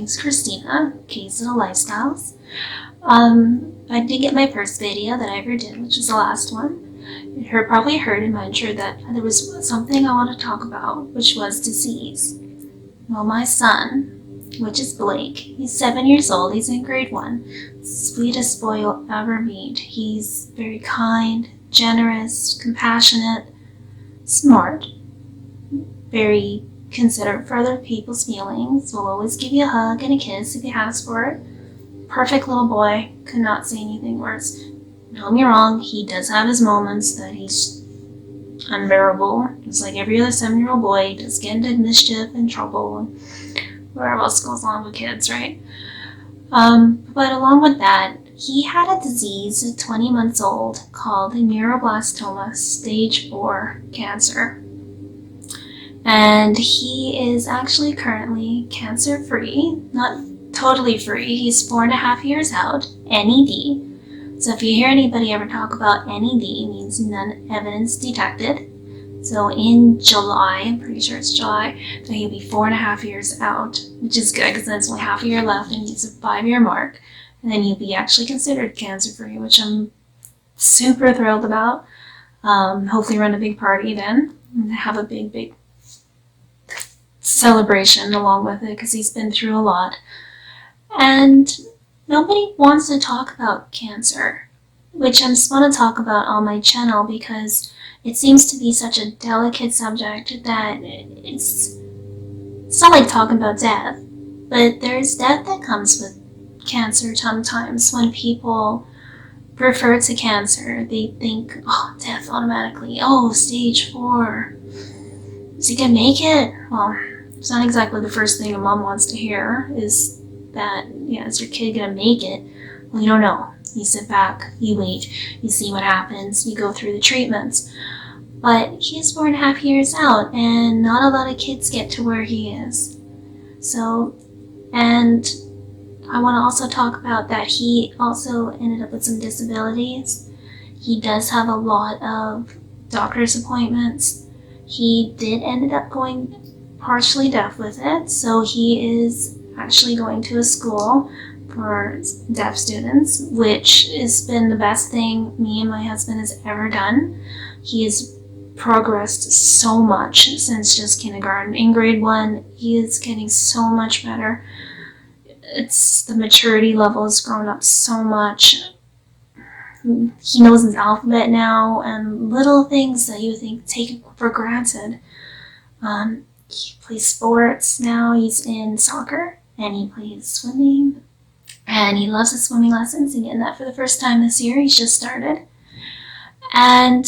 name's Christina, Case Little Lifestyles. I did get my first video that I ever did, which was the last one. You probably heard in my intro that there was something I want to talk about, which was disease. Well, my son, which is Blake, he's 7 years old, he's in grade 1. Sweetest boy you'll ever meet. He's very kind, generous, compassionate, smart, very considerate for other people's feelings, will always give you a hug and a kiss if he asks for it. Perfect little boy, could not say anything worse. Don't get me wrong, he does have his moments that he's unbearable, just like every other 7-year-old boy. He does get into mischief and trouble and whatever else goes on with kids, right? But along with that, he had a disease at 20 months old called neuroblastoma stage 4 cancer. And he is actually currently cancer-free, not totally free. He's 4.5 years out, NED. So if you hear anybody ever talk about NED, it means none evidence detected. So in July, I'm pretty sure it's July, so he'll be 4.5 years out, which is good because there's only half a year left and he's a 5-year mark. And then he'll be actually considered cancer-free, which I'm super thrilled about. Hopefully run a big party then and have a big celebration along with it because he's been through a lot. And nobody wants to talk about cancer, which I just want to talk about on my channel because it seems to be such a delicate subject that it's not like talking about death, but there's death that comes with cancer sometimes. When people refer to cancer, they think, oh, death automatically. Oh, stage 4. Is he gonna make it? Well, it's not exactly the first thing a mom wants to hear is that, yeah, is your kid gonna make it? Well, you don't know. You sit back, you wait, you see what happens, you go through the treatments. But he's 4.5 years out, and not a lot of kids get to where he is. So, and I want to also talk about that he also ended up with some disabilities. He does have a lot of doctor's appointments. He did end up going partially deaf with it, so he is actually going to a school for deaf students, which has been the best thing me and my husband has ever done. He has progressed so much since just kindergarten. In grade 1, he is getting so much better. It's the maturity level has grown up so much. He knows his alphabet now and little things that you think take for granted. He plays sports now. He's in soccer and he plays swimming. And he loves his swimming lessons. He's getting that for the first time this year. He's just started. And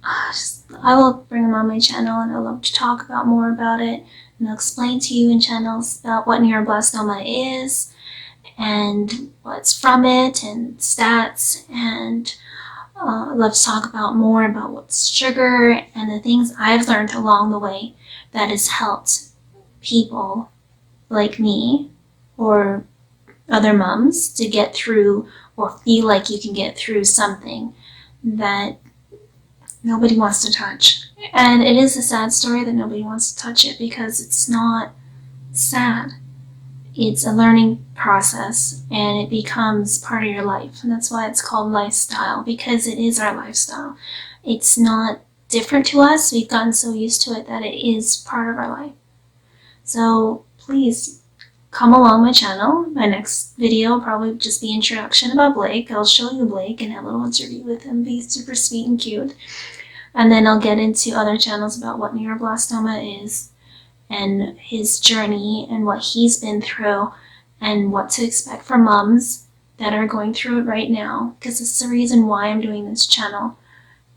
I will bring him on my channel and I'd love to talk about more about it. And I'll explain to you in channels about what neuroblastoma is and what's from it and stats. And I'd love to talk about more about what's sugar and the things I've learned along the way that has helped people like me or other moms to get through or feel like you can get through something that nobody wants to touch. And it is a sad story that nobody wants to touch it because it's not sad. It's a learning process and it becomes part of your life. And that's why it's called lifestyle, because it is our lifestyle. It's not different to us. We've gotten so used to it that it is part of our life. So please come along my channel. My next video will probably just be introduction about Blake. I'll show you Blake and have a little interview with him. He's super sweet and cute. And then I'll get into other channels about what neuroblastoma is and his journey and what he's been through and what to expect for moms that are going through it right now. Because it's the reason why I'm doing this channel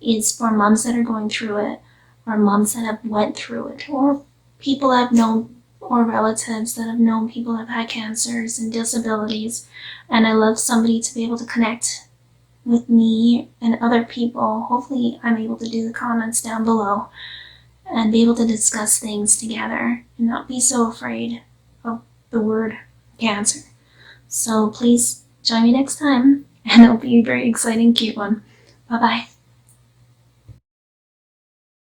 is for moms that are going through it or moms that have went through it or people that have known or relatives that have known people that have had cancers and disabilities. And I love somebody to be able to connect with me and other people. Hopefully I'm able to do the comments down below and be able to discuss things together and not be so afraid of the word cancer. So please join me next time and it'll be a very exciting, cute one. Bye bye.